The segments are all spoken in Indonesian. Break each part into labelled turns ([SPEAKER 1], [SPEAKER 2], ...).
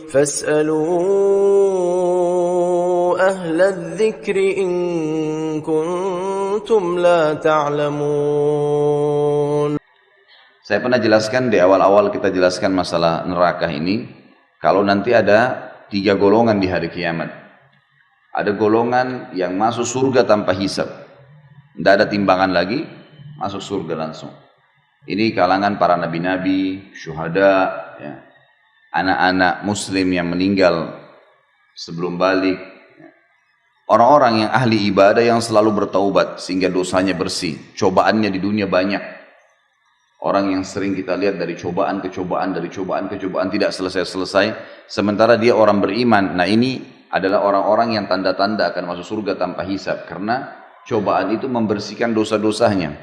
[SPEAKER 1] فاسألوا أهل الذكر إن كنتم لا تعلمون.
[SPEAKER 2] Saya pernah jelaskan di awal-awal kita jelaskan masalah neraka ini. Kalau nanti ada 3 golongan di hari kiamat. Ada golongan yang masuk surga tanpa hisab. Tidak ada timbangan lagi, masuk surga langsung. Ini kalangan para nabi-nabi, syuhada, ya. Anak-anak muslim yang meninggal sebelum balik. Orang-orang yang ahli ibadah yang selalu bertaubat sehingga dosanya bersih. Cobaannya di dunia banyak. Orang yang sering kita lihat dari cobaan ke cobaan, dari cobaan ke cobaan tidak selesai-selesai. Sementara dia orang beriman. Nah ini adalah orang-orang yang tanda-tanda akan masuk surga tanpa hisab. Karena cobaan itu membersihkan dosa-dosanya.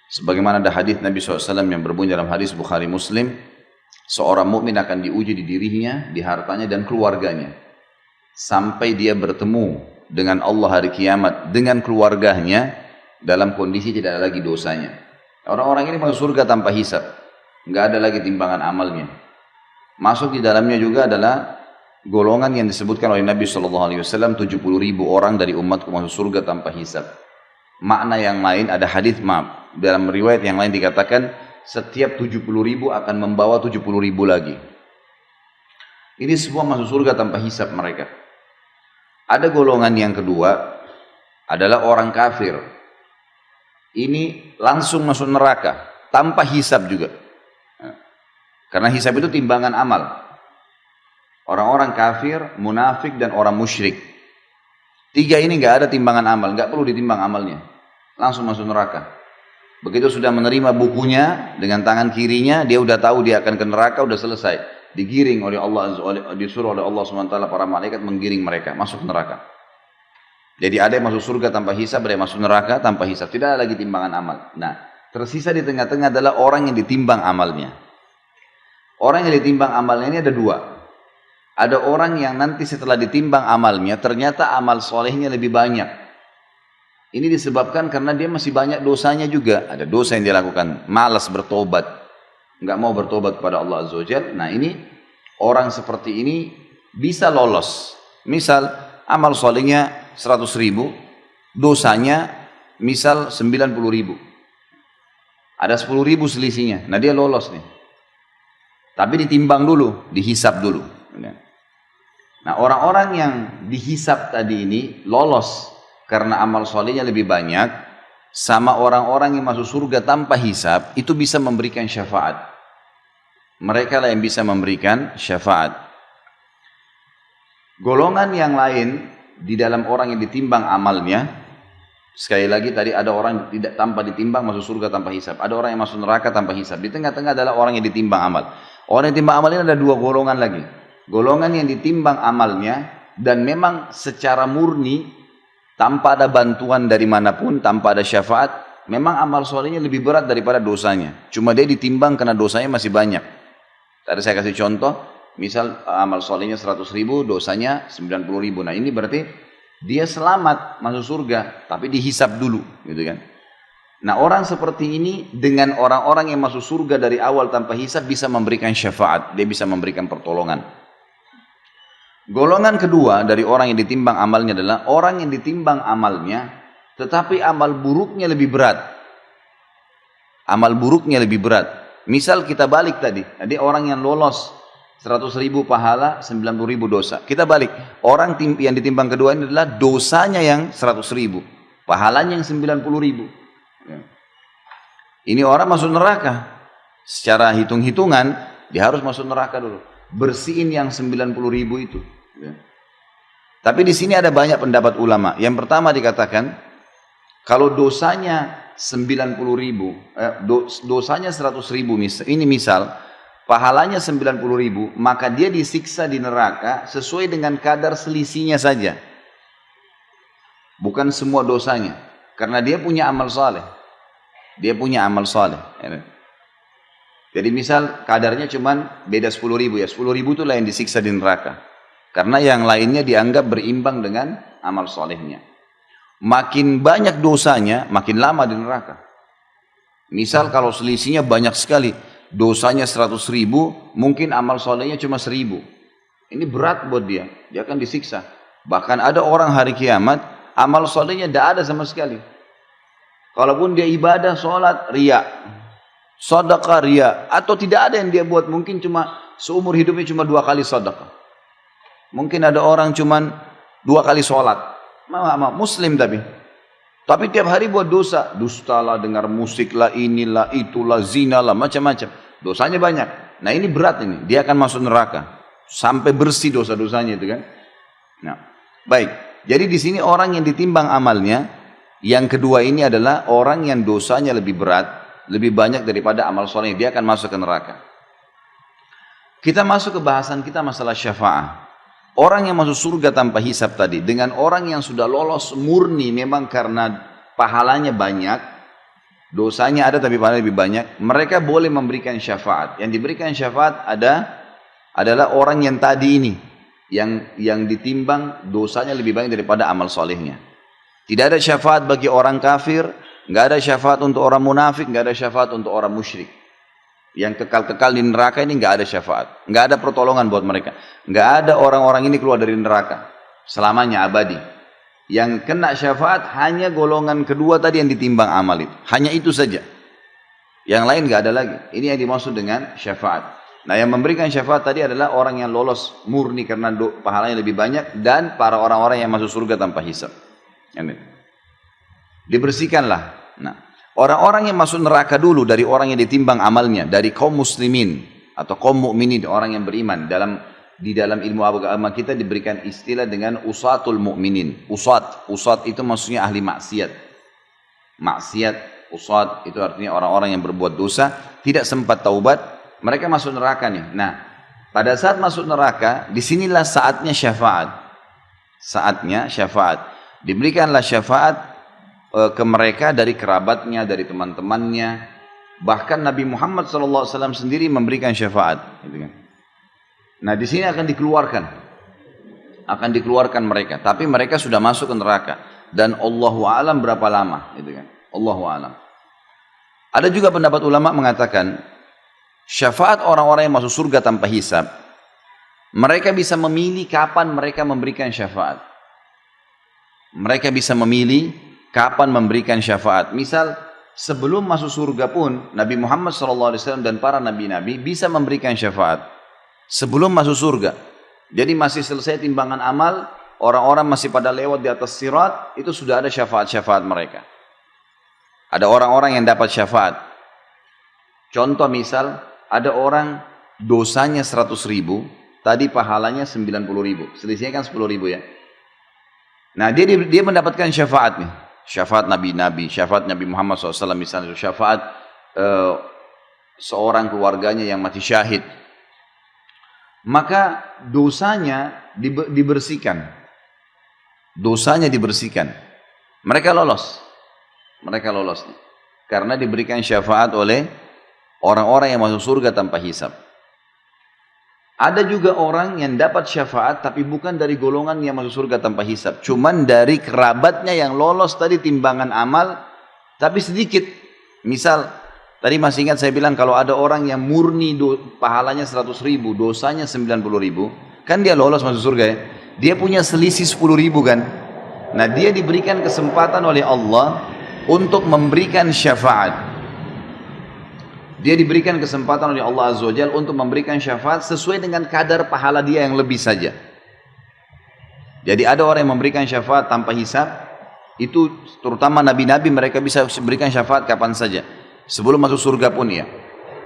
[SPEAKER 2] Sebagaimana ada hadis Nabi SAW yang berbunyi dalam hadis Bukhari Muslim. Seorang mukmin akan diuji di dirinya, di hartanya dan keluarganya. Sampai dia bertemu dengan Allah hari kiamat, dengan keluarganya, dalam kondisi tidak ada lagi dosanya. Orang-orang ini masuk surga tanpa hisab, nggak ada lagi timbangan amalnya. Masuk di dalamnya juga adalah golongan yang disebutkan oleh Nabi SAW, 70.000 orang dari umatku masuk surga tanpa hisab. Makna yang lain ada hadis dalam riwayat yang lain dikatakan setiap 70.000 akan membawa 70.000 lagi. Ini semua masuk surga tanpa hisab mereka. Ada golongan yang kedua adalah orang kafir. Ini langsung masuk neraka tanpa hisab juga. Karena hisab itu timbangan amal. Orang-orang kafir, munafik dan orang musyrik. 3 ini nggak ada timbangan amal, nggak perlu ditimbang amalnya. Langsung masuk neraka. Begitu sudah menerima bukunya dengan tangan kirinya, dia udah tahu dia akan ke neraka, udah selesai. Digiring oleh Allah, disuruh oleh Allah SWT para malaikat menggiring mereka masuk neraka. Jadi ada yang masuk surga tanpa hisab, ada yang masuk neraka tanpa hisab. Tidak ada lagi timbangan amal. Nah, tersisa di tengah-tengah adalah orang yang ditimbang amalnya. Orang yang ditimbang amalnya ini ada 2. Ada orang yang nanti setelah ditimbang amalnya, ternyata amal solehnya lebih banyak. Ini disebabkan karena dia masih banyak dosanya juga. Ada dosa yang dia lakukan, malas bertobat. Nggak mau bertobat kepada Allah Azza wa Jalla. Nah ini, orang seperti ini bisa lolos. Misal, amal solehnya 100.000, dosanya misal 90.000. Ada 10.000 selisihnya. Nah dia lolos nih. Tapi ditimbang dulu, dihisab dulu. Nah orang-orang yang dihisab tadi ini lolos karena amal solehnya lebih banyak, sama orang-orang yang masuk surga tanpa hisab itu bisa memberikan syafaat. Mereka lah yang bisa memberikan syafaat. Golongan yang lain di dalam orang yang ditimbang amalnya, sekali lagi tadi ada orang tidak tanpa ditimbang masuk surga tanpa hisab, ada orang yang masuk neraka tanpa hisab. Di tengah-tengah adalah orang yang ditimbang amal. Orang yang ditimbang amal ini ada 2 golongan lagi. Golongan yang ditimbang amalnya dan memang secara murni tanpa ada bantuan dari manapun, tanpa ada syafaat, memang amal solehnya lebih berat daripada dosanya. Cuma dia ditimbang karena dosanya masih banyak. Tadi saya kasih contoh. Misal amal solehnya 100.000, dosanya 90.000. Nah ini berarti dia selamat masuk surga, tapi dihisab dulu, gitu kan? Nah orang seperti ini dengan orang-orang yang masuk surga dari awal tanpa hisab bisa memberikan syafaat, dia bisa memberikan pertolongan. Golongan kedua dari orang yang ditimbang amalnya adalah orang yang ditimbang amalnya, tetapi amal buruknya lebih berat. Amal buruknya lebih berat. Misal kita balik tadi orang yang lolos 100.000 pahala, 90.000 dosa. Kita balik. Orang yang ditimbang kedua ini adalah dosanya yang 100.000. Pahalanya yang 90.000. Ini orang masuk neraka. Secara hitung-hitungan, dia harus masuk neraka dulu. Bersihin yang 90.000 itu. Tapi di sini ada banyak pendapat ulama. Yang pertama dikatakan, kalau dosanya 90.000, dosanya 100.000, ini misal, pahalanya 90.000, maka dia disiksa di neraka sesuai dengan kadar selisihnya saja. Bukan semua dosanya. Karena dia punya amal saleh. Dia punya amal saleh. Jadi misal kadarnya cuma beda 10.000 ya. 10.000 itulah yang disiksa di neraka. Karena yang lainnya dianggap berimbang dengan amal salehnya. Makin banyak dosanya, makin lama di neraka. Misal kalau selisihnya banyak sekali. Dosanya 100.000, mungkin amal solehnya cuma 1.000. Ini berat buat dia akan disiksa. Bahkan ada orang hari kiamat, amal solehnya tidak ada sama sekali. Kalaupun dia ibadah, sholat, riya, sedekah, riya, atau tidak ada yang dia buat, mungkin cuma seumur hidupnya cuma 2 kali sedekah. Mungkin ada orang cuma 2 kali sholat, muslim tapi tiap hari buat dosa, dusta lah, dengar musik lah, inilah, itulah, zina lah, macam-macam. Dosanya banyak. Nah ini berat ini, dia akan masuk neraka sampai bersih dosa-dosanya itu kan. Nah, baik. Jadi di sini orang yang ditimbang amalnya, yang kedua ini adalah orang yang dosanya lebih berat, lebih banyak daripada amal soleh, dia akan masuk ke neraka. Kita masuk ke bahasan kita masalah syafaat. Orang yang masuk surga tanpa hisab tadi, dengan orang yang sudah lolos murni memang karena pahalanya banyak, dosanya ada tapi pahalanya lebih banyak, mereka boleh memberikan syafaat. Yang diberikan syafaat adalah orang yang tadi ini, yang ditimbang dosanya lebih banyak daripada amal solehnya. Tidak ada syafaat bagi orang kafir, nggak ada syafaat untuk orang munafik, nggak ada syafaat untuk orang musyrik. Yang kekal-kekal di neraka ini nggak ada syafaat, nggak ada pertolongan buat mereka, nggak ada orang-orang ini keluar dari neraka selamanya abadi. Yang kena syafaat hanya golongan kedua tadi yang ditimbang amal itu, hanya itu saja. Yang lain nggak ada lagi. Ini yang dimaksud dengan syafaat. Nah, yang memberikan syafaat tadi adalah orang yang lolos murni karena pahalanya lebih banyak dan para orang-orang yang masuk surga tanpa hisab. Dibersihkanlah. Nah, orang-orang yang masuk neraka dulu dari orang yang ditimbang amalnya, dari kaum muslimin atau kaum mukminin, orang yang beriman. Di dalam ilmu agama kita diberikan istilah dengan usatul mukminin. Usat itu maksudnya ahli maksiat. Maksiat, usat itu artinya orang-orang yang berbuat dosa, tidak sempat taubat, mereka masuk neraka nih. Nah, pada saat masuk neraka, disinilah saatnya syafaat. Saatnya syafaat. Diberikanlah syafaat ke mereka dari kerabatnya, dari teman-temannya. Bahkan Nabi Muhammad SAW sendiri memberikan syafaat. Gitu kan. Nah di sini akan dikeluarkan mereka. Tapi mereka sudah masuk ke neraka. Dan Allahu a'lam berapa lama. Gitu kan. Allahu a'lam. Ada juga pendapat ulama mengatakan, syafaat orang-orang yang masuk surga tanpa hisab, mereka bisa memilih kapan mereka memberikan syafaat. Mereka bisa memilih kapan memberikan syafaat. Misal sebelum masuk surga pun Nabi Muhammad SAW dan para nabi-nabi bisa memberikan syafaat sebelum masuk surga. Jadi masih selesai timbangan amal, orang-orang masih pada lewat di atas sirat, itu sudah ada syafaat-syafaat mereka. Ada orang-orang yang dapat syafaat. Contoh misal, ada orang dosanya 100.000, tadi pahalanya 90.000. Selisihnya kan 10.000 ya. Nah dia mendapatkan syafaat nih. Syafaat nabi-nabi, syafaat Nabi Muhammad SAW misalnya, syafaat seorang keluarganya yang mati syahid. Maka dosanya dibersihkan. Dosanya dibersihkan. Mereka lolos. Karena diberikan syafaat oleh orang-orang yang masuk surga tanpa hisab. Ada juga orang yang dapat syafaat tapi bukan dari golongan yang masuk surga tanpa hisab. Cuman dari kerabatnya yang lolos tadi timbangan amal tapi sedikit. Misal, tadi masih ingat saya bilang kalau ada orang yang murni pahalanya 100.000, dosanya 90.000, kan dia lolos masuk surga ya. Dia punya selisih 10.000 kan. Nah dia diberikan kesempatan oleh Allah untuk memberikan syafaat. Dia diberikan kesempatan oleh Allah Azza wa Jalla untuk memberikan syafaat sesuai dengan kadar pahala dia yang lebih saja. Jadi ada orang yang memberikan syafaat tanpa hisab, itu terutama nabi-nabi mereka bisa berikan syafaat kapan saja. Sebelum masuk surga pun ya.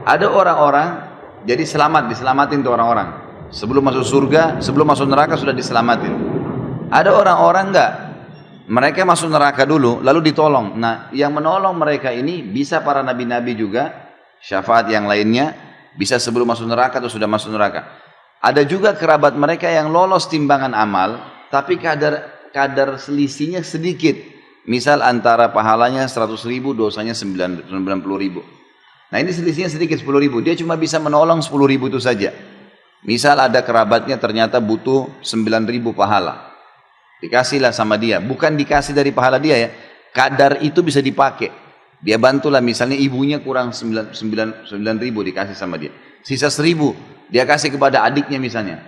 [SPEAKER 2] Ada orang-orang, jadi diselamatin tuh orang-orang. Sebelum masuk surga, sebelum masuk neraka sudah diselamatin. Ada orang-orang enggak. Mereka masuk neraka dulu, lalu ditolong. Nah, yang menolong mereka ini bisa para nabi-nabi juga. Syafaat yang lainnya bisa sebelum masuk neraka atau sudah masuk neraka. Ada juga kerabat mereka yang lolos timbangan amal, tapi kadar selisihnya sedikit. Misal antara pahalanya 100.000, dosanya 90.000. Nah ini selisihnya sedikit 10.000. Dia cuma bisa menolong 10.000 itu saja. Misal ada kerabatnya ternyata butuh 9.000 pahala. Dikasihlah sama dia. Bukan dikasih dari pahala dia ya. Kadar itu bisa dipakai. Dia bantulah misalnya ibunya kurang 9.000 dikasih sama dia. Sisa 1.000 dia kasih kepada adiknya misalnya.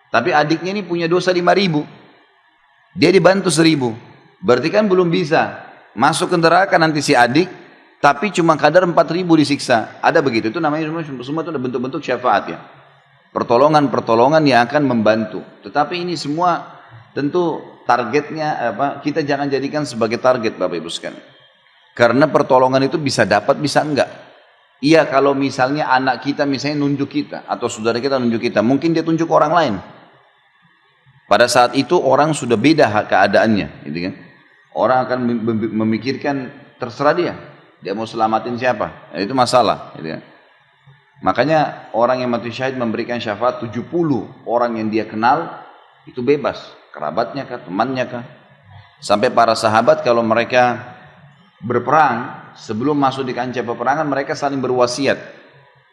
[SPEAKER 2] Tapi adiknya ini punya dosa 5.000. Dia dibantu 1.000. Berarti kan belum bisa masuk ke neraka nanti si adik, tapi cuma kadar 4.000 disiksa. Ada begitu, itu namanya semua itu bentuk-bentuk syafaat ya. Pertolongan-pertolongan yang akan membantu. Tetapi ini semua tentu targetnya kita jangan jadikan sebagai target Bapak Ibu sekalian. Karena pertolongan itu bisa dapat, bisa enggak. Iya, kalau misalnya anak kita misalnya nunjuk kita atau saudara kita nunjuk kita, mungkin dia tunjuk orang lain. Pada saat itu orang sudah beda keadaannya, gitu kan. Orang akan memikirkan terserah dia mau selamatin siapa, itu masalah, gitu kan. Makanya orang yang mati syahid memberikan syafaat 70 orang yang dia kenal itu bebas, kerabatnya kah, temannya kah. Sampai para sahabat kalau mereka berperang, sebelum masuk di kancah peperangan mereka saling berwasiat.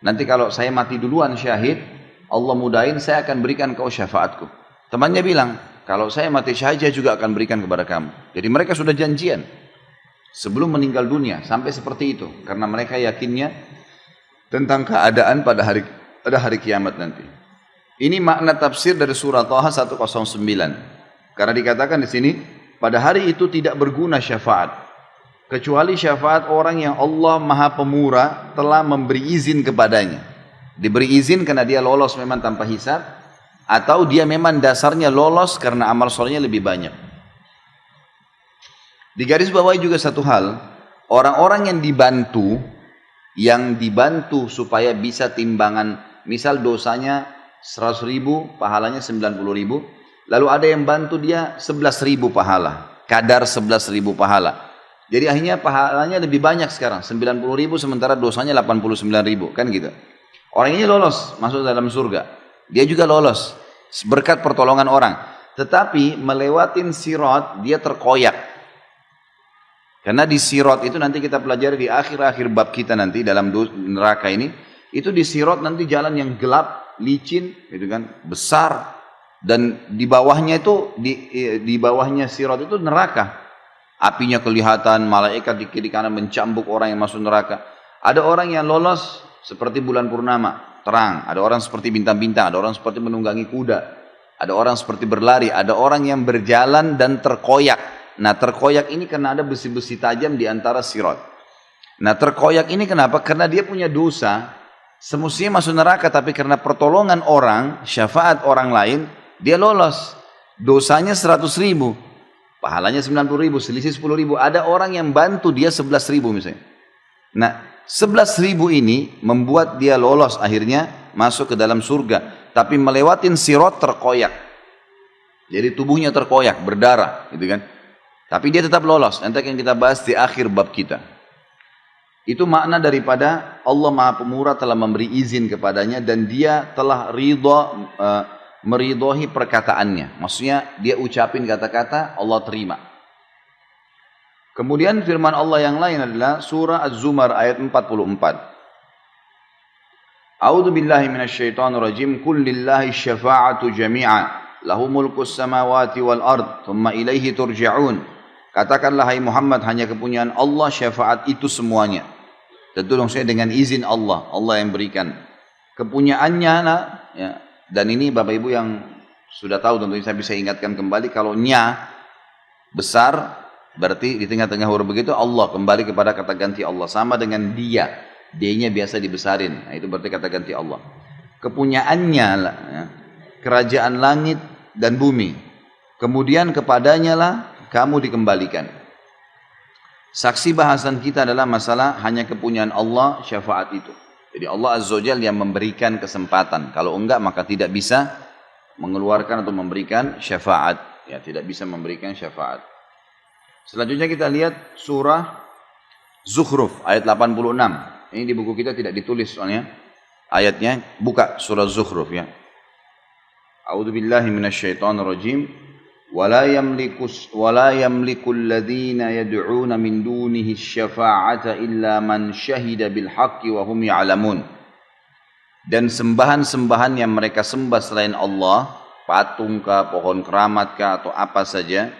[SPEAKER 2] Nanti kalau saya mati duluan syahid, Allah mudahin saya akan berikan kau syafaatku. Temannya bilang, kalau saya mati syahid saya juga akan berikan kepada kamu. Jadi mereka sudah janjian sebelum meninggal dunia, sampai seperti itu. Karena mereka yakinnya tentang keadaan pada hari kiamat nanti. Ini makna tafsir dari surah Taha 109. Karena dikatakan di sini, pada hari itu tidak berguna syafaat, kecuali syafaat orang yang Allah Maha Pemurah telah memberi izin kepadanya. Diberi izin karena dia lolos memang tanpa hisab, atau dia memang dasarnya lolos karena amal solehnya lebih banyak. Di garis bawah juga satu hal, orang-orang yang dibantu supaya bisa timbangan, misal dosanya 100.000, pahalanya 90.000, lalu ada yang bantu dia 11.000 pahala, kadar 11.000 pahala. Jadi akhirnya pahalanya lebih banyak sekarang, 90.000 sementara dosanya 89.000, kan gitu. Orang ini lolos masuk dalam surga. Dia juga lolos berkat pertolongan orang. Tetapi melewatin sirat dia terkoyak. Karena di sirat itu nanti kita pelajari di akhir-akhir bab kita nanti dalam neraka ini. Itu di sirat nanti jalan yang gelap, licin, gitu kan, besar. Dan di bawahnya itu, di bawahnya sirat itu neraka. Apinya kelihatan, malaikat di kiri kanan mencambuk orang yang masuk neraka. Ada orang yang lolos seperti bulan purnama, terang. Ada orang seperti bintang-bintang, ada orang seperti menunggangi kuda. Ada orang seperti berlari, ada orang yang berjalan dan terkoyak. Nah, terkoyak ini karena ada besi-besi tajam di antara sirat. Nah, terkoyak ini kenapa? Karena dia punya dosa, semestinya masuk neraka, tapi karena pertolongan orang, syafaat orang lain, dia lolos. Dosanya 100.000, pahalanya 90.000, selisih 10.000. Ada orang yang bantu dia 11.000 misalnya. Nah, 11.000 ini membuat dia lolos akhirnya masuk ke dalam surga. Tapi melewatin sirat terkoyak. Jadi tubuhnya terkoyak, berdarah, gitu kan. Tapi dia tetap lolos. Nanti akan kita bahas di akhir bab kita. Itu makna daripada Allah Maha Pemurah telah memberi izin kepadanya dan dia telah meridhoi perkataannya. Maksudnya dia ucapin kata-kata, Allah terima. Kemudian firman Allah yang lain adalah surah Az-Zumar ayat 44. A'udzu billahi minasyaitonir rajim. Qul lillahi syafa'atu jami'a. Lahu mulkus samawati wal ard, thumma ilaihi turja'un. Katakanlah hai Muhammad, hanya kepunyaan Allah syafaat itu semuanya. Tentu dong saya dengan izin Allah, Allah yang berikan. Kepunyaannya lah, ya. Dan ini Bapak Ibu yang sudah tahu tentunya saya bisa ingatkan kembali, kalau nya besar berarti di tengah-tengah huruf begitu Allah, kembali kepada kata ganti Allah. Sama dengan dia, D-nya biasa dibesarin, nah, itu berarti kata ganti Allah. Kepunyaannya lah, ya, kerajaan langit dan bumi, kemudian kepadanya lah kamu dikembalikan. Saksi bahasan kita adalah masalah hanya kepunyaan Allah syafaat itu. Jadi Allah Azza wa Jalla yang memberikan kesempatan. Kalau enggak maka tidak bisa mengeluarkan atau memberikan syafaat. Ya, tidak bisa memberikan syafaat. Selanjutnya kita lihat surah Zukhruf ayat 86. Ini di buku kita tidak ditulis soalnya ayatnya. Buka surah Zukhruf ya. A'udzu billahi minasyaitonir rajim. ولا يملك الذين يدعون من دونه الشفاعة إلا من شهد بالحق وهم يعلمون. Dan sembahan-sembahan yang mereka sembah selain Allah, patung kah, pohon keramat kah, atau apa saja,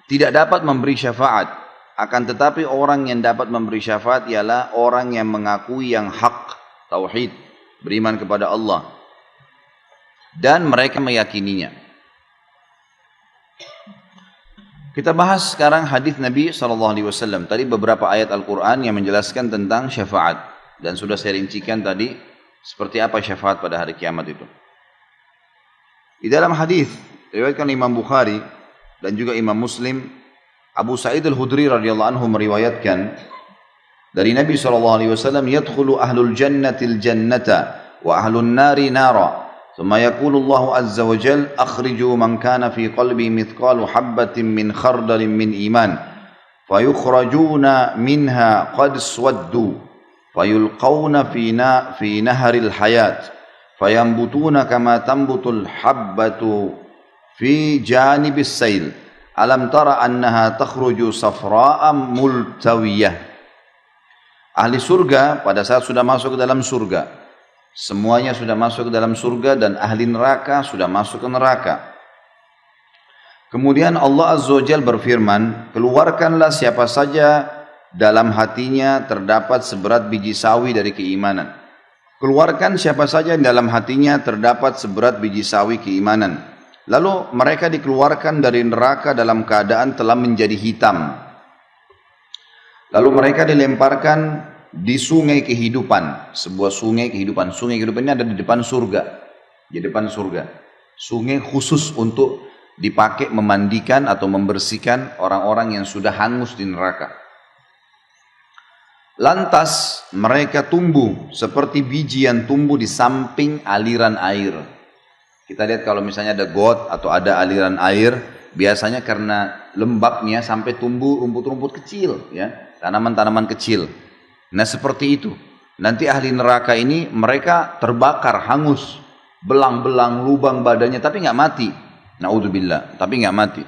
[SPEAKER 2] tidak dapat memberi syafaat. Akan tetapi orang yang dapat memberi syafaat ialah orang yang mengakui yang hak, tauhid, beriman kepada Allah. dan mereka meyakininya. Kita bahas sekarang hadis Nabi SAW. Tadi beberapa ayat Al-Quran yang menjelaskan tentang syafaat. Dan sudah saya rincikan tadi seperti apa syafaat pada hari kiamat itu. Di dalam hadis riwayatkan Imam Bukhari dan juga Imam Muslim, Abu Sa'id Al-Khudri radhiyallahu anhu meriwayatkan dari Nabi SAW, yadkhulu ahlul jannatil jannata wa ahlun nari nara. ثم يقول الله عز وجل أخرجوا من كان في قلبي مثقال حبة من خردل من إيمان فيخرجون منها قد اسودوا فيلقون في نهر الحياة فينبتون كما تنبت الحبة في جانب السيل ألم تر أنها تخرج صفراء ملتوية. Ahli surga pada saat sudah masuk ke dalam surga, semuanya sudah masuk ke dalam surga, dan ahli neraka sudah masuk ke neraka. Kemudian Allah Azza wa Jalla berfirman, keluarkanlah siapa saja dalam hatinya terdapat seberat biji sawi dari keimanan. Keluarkan siapa saja dalam hatinya terdapat seberat biji sawi keimanan. Lalu mereka dikeluarkan dari neraka dalam keadaan telah menjadi hitam. Lalu mereka dilemparkan di sungai kehidupan, sebuah sungai kehidupan. Sungai kehidupan ini ada di depan surga, di depan surga. Sungai khusus untuk dipakai memandikan atau membersihkan orang-orang yang sudah hangus di neraka. Lantas mereka tumbuh seperti biji yang tumbuh di samping aliran air. Kita lihat kalau misalnya ada got atau ada aliran air, biasanya karena lembabnya sampai tumbuh rumput-rumput kecil, ya, tanaman-tanaman kecil. Nah seperti itu, nanti ahli neraka ini mereka terbakar, hangus, belang-belang, lubang badannya, tapi nggak mati. Naudzubillah, tapi nggak mati.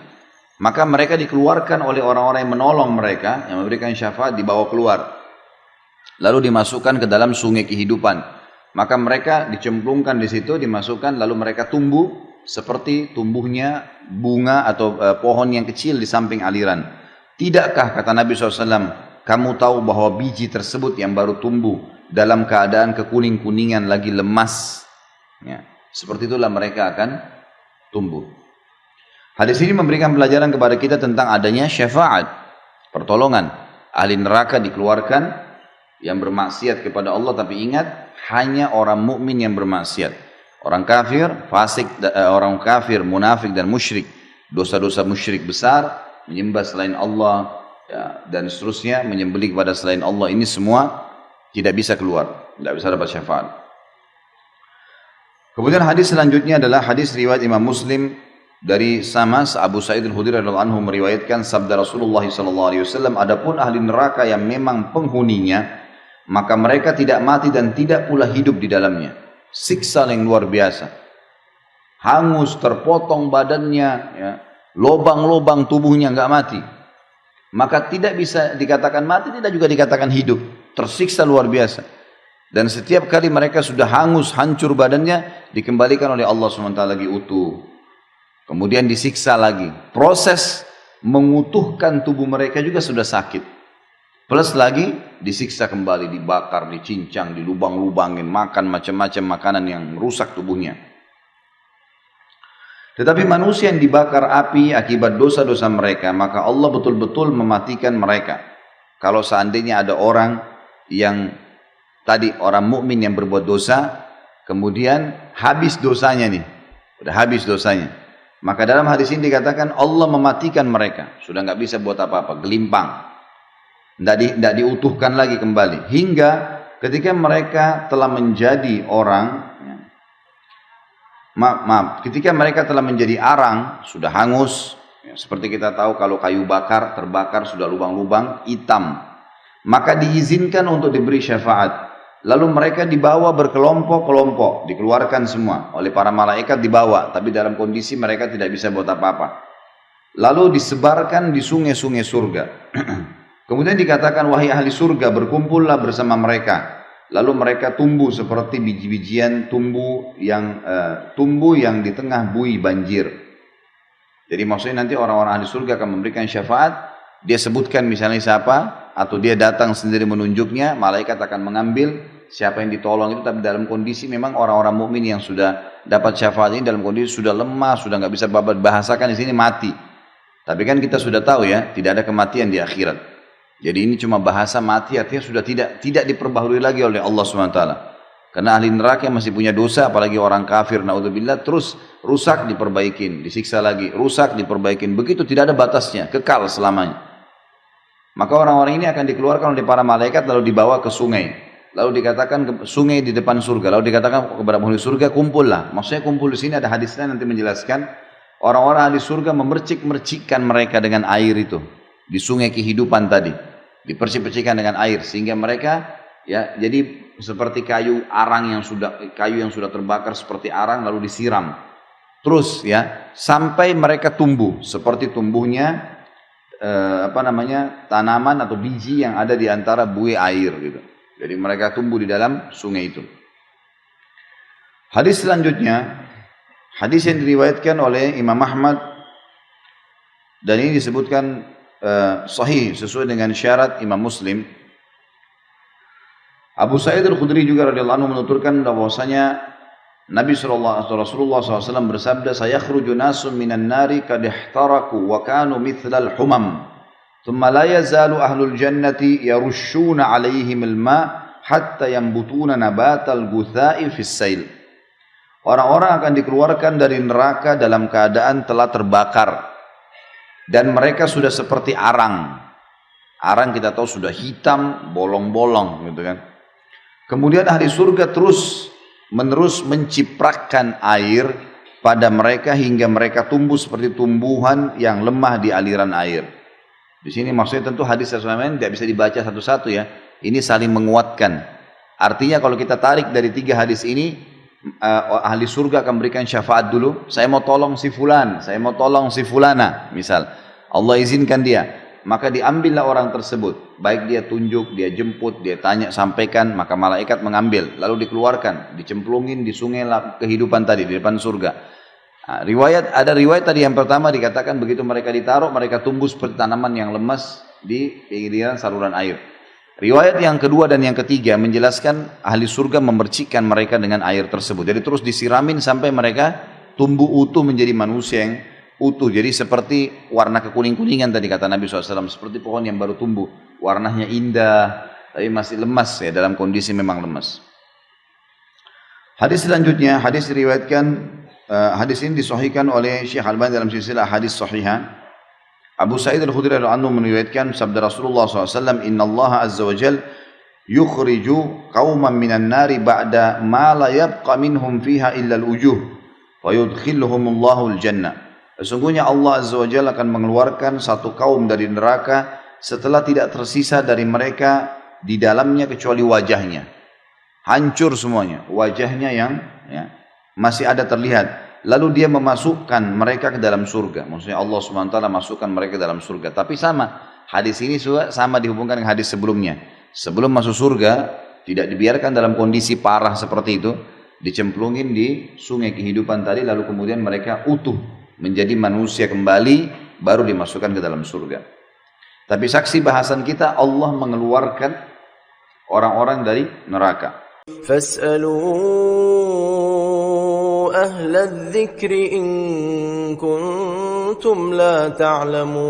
[SPEAKER 2] Maka mereka dikeluarkan oleh orang-orang yang menolong mereka, yang memberikan syafaat, dibawa keluar. Lalu dimasukkan ke dalam sungai kehidupan. Maka mereka dicemplungkan di situ, dimasukkan, lalu mereka tumbuh seperti tumbuhnya bunga atau pohon yang kecil di samping aliran. Tidakkah, kata Nabi SAW, kamu tahu bahwa biji tersebut yang baru tumbuh dalam keadaan kekuning-kuningan lagi lemas, ya, seperti itulah mereka akan tumbuh. Hadis ini memberikan pelajaran kepada kita tentang adanya syafaat, pertolongan. Ahli neraka dikeluarkan yang bermaksiat kepada Allah, tapi ingat, hanya orang mukmin yang bermaksiat. Orang kafir, fasik, orang kafir, munafik dan musyrik, dosa-dosa musyrik besar, menyembah selain Allah, ya, dan seterusnya, menyembelih kepada selain Allah, ini semua tidak bisa keluar, tidak bisa dapat syafaat. Kemudian hadis selanjutnya adalah hadis riwayat Imam Muslim dari sama Abu Sa'id Al-Khudri radhiyallahu anhu meriwayatkan sabda Rasulullah SAW, adapun ahli neraka yang memang penghuninya, maka mereka tidak mati dan tidak pula hidup di dalamnya. Siksa yang luar biasa, hangus, terpotong badannya, ya, lobang-lobang tubuhnya, nggak mati. Maka tidak bisa dikatakan mati, tidak juga dikatakan hidup. Tersiksa luar biasa. Dan setiap kali mereka sudah hangus, hancur badannya, dikembalikan oleh Allah SWT lagi utuh. Kemudian disiksa lagi. Proses mengutuhkan tubuh mereka juga sudah sakit. Plus lagi disiksa kembali, dibakar, dicincang, dilubang-lubangin, makan macam-macam makanan yang merusak tubuhnya. Tetapi manusia yang dibakar api akibat dosa-dosa mereka, maka Allah betul-betul mematikan mereka. Kalau seandainya ada orang yang tadi orang mukmin yang berbuat dosa, kemudian habis dosanya nih, udah habis dosanya, maka dalam hadis ini dikatakan Allah mematikan mereka, sudah nggak bisa buat apa-apa, gelimpang, tidak diutuhkan lagi kembali, hingga ketika mereka telah menjadi orang. Ketika mereka telah menjadi arang, sudah hangus, ya, seperti kita tahu kalau kayu bakar, terbakar, sudah lubang-lubang, hitam, maka diizinkan untuk diberi syafaat. Lalu mereka dibawa berkelompok-kelompok, dikeluarkan semua, oleh para malaikat dibawa, tapi dalam kondisi mereka tidak bisa buat apa-apa. Lalu disebarkan di sungai-sungai surga. Kemudian dikatakan, wahai ahli surga, berkumpullah bersama mereka. Lalu mereka tumbuh seperti biji-bijian tumbuh yang di tengah buih banjir. Jadi maksudnya nanti orang-orang ahli surga akan memberikan syafaat. Dia sebutkan misalnya siapa, atau dia datang sendiri menunjuknya, malaikat akan mengambil siapa yang ditolong itu, tapi dalam kondisi memang orang-orang mukmin yang sudah dapat syafaat ini dalam kondisi sudah lemah, sudah nggak bisa bahasakan di sini mati. Tapi kan kita sudah tahu ya, tidak ada kematian di akhirat. Jadi ini cuma bahasa mati, artinya sudah tidak diperbaharui lagi oleh Allah SWT. Karena ahli neraka masih punya dosa, apalagi orang kafir, naudzubillah, terus rusak diperbaikin, disiksa lagi, rusak diperbaikin. Begitu tidak ada batasnya, kekal selamanya. Maka orang-orang ini akan dikeluarkan oleh para malaikat lalu dibawa ke sungai. Lalu dikatakan ke sungai di depan surga. Lalu dikatakan kepada penghuni surga, kumpullah. Maksudnya kumpul di sini ada hadisnya nanti menjelaskan. Orang-orang ahli surga memercik-mercikkan mereka dengan air itu. Di sungai kehidupan tadi. Dipercik-percikan dengan air. Sehingga mereka ya jadi seperti kayu yang sudah terbakar seperti arang lalu disiram. Terus ya sampai mereka tumbuh seperti tumbuhnya tanaman atau biji yang ada di antara buih air gitu. Jadi mereka tumbuh di dalam sungai itu. Hadis selanjutnya, hadis yang diriwayatkan oleh Imam Ahmad dan ini disebutkan sahih sesuai dengan syarat Imam Muslim. Abu Sa'id Al-Khudri juga radhiyallahu anhu menuturkan bahwasanya Rasulullah SAW bersabda, "Sayakhruju nasun minan nari qad ihtaraku wa kanu mithlal humam. Thumma la yazalu ahlul jannati yarushuna 'alaihim al-ma' hatta yanbutuna nabatal gutha'i fis sail." Orang-orang akan dikeluarkan dari neraka dalam keadaan telah terbakar dan mereka sudah seperti arang. Arang kita tahu sudah hitam, bolong-bolong gitu kan. Kemudian ahli surga menerus mencipratkan air pada mereka hingga mereka tumbuh seperti tumbuhan yang lemah di aliran air. Di sini maksudnya tentu hadis Rasulullah tidak bisa dibaca satu-satu ya. Ini saling menguatkan. Artinya kalau kita tarik dari 3 hadis ini, ahli surga akan berikan syafaat dulu. Saya mau tolong si fulan, saya mau tolong si fulana. Misal Allah izinkan dia. Maka diambillah orang tersebut, baik dia tunjuk, dia jemput, dia tanya, sampaikan, maka malaikat mengambil, lalu dikeluarkan, dicemplungin di sungai kehidupan tadi di depan surga. Nah, ada riwayat tadi yang pertama dikatakan begitu mereka ditaruh, mereka tumbuh seperti tanaman yang lemas di pinggiran saluran air. Riwayat yang kedua dan yang ketiga menjelaskan ahli surga memercikkan mereka dengan air tersebut. Jadi terus disiramin sampai mereka tumbuh utuh menjadi manusia yang utuh, jadi seperti warna kekuning-kuningan tadi kata Nabi SAW, seperti pohon yang baru tumbuh, warnanya indah, tapi masih lemas ya, dalam kondisi memang lemas. Hadis selanjutnya, hadis diriwayatkan, hadis ini disahihkan oleh Syekh Albani dalam silsilah hadis sahihah. Abu Sa'id Al-Khudri radhiyallahu anhu meriwayatkan sabda Rasulullah SAW, Inna Allah Azza wa Jal yukhriju qauman minan nari ba'da ma la yabqa minhum fiha illa al-ujuh wa yudkhilhumullahu al-jannah. Sesungguhnya Allah Azza wa Jalla akan mengeluarkan satu kaum dari neraka setelah tidak tersisa dari mereka di dalamnya kecuali wajahnya. Hancur semuanya, wajahnya yang ya, masih ada terlihat. Lalu dia memasukkan mereka ke dalam surga. Maksudnya Allah SWT masukkan mereka ke dalam surga. Tapi sama, hadis ini sama dihubungkan dengan hadis sebelumnya. Sebelum masuk surga, tidak dibiarkan dalam kondisi parah seperti itu, dicemplungin di sungai kehidupan tadi, lalu kemudian mereka utuh menjadi manusia kembali, baru dimasukkan ke dalam surga. Tapi saksi bahasan kita, Allah mengeluarkan orang-orang dari neraka.
[SPEAKER 1] Fas'alu ahla dzikri in kuntum la ta'lamun.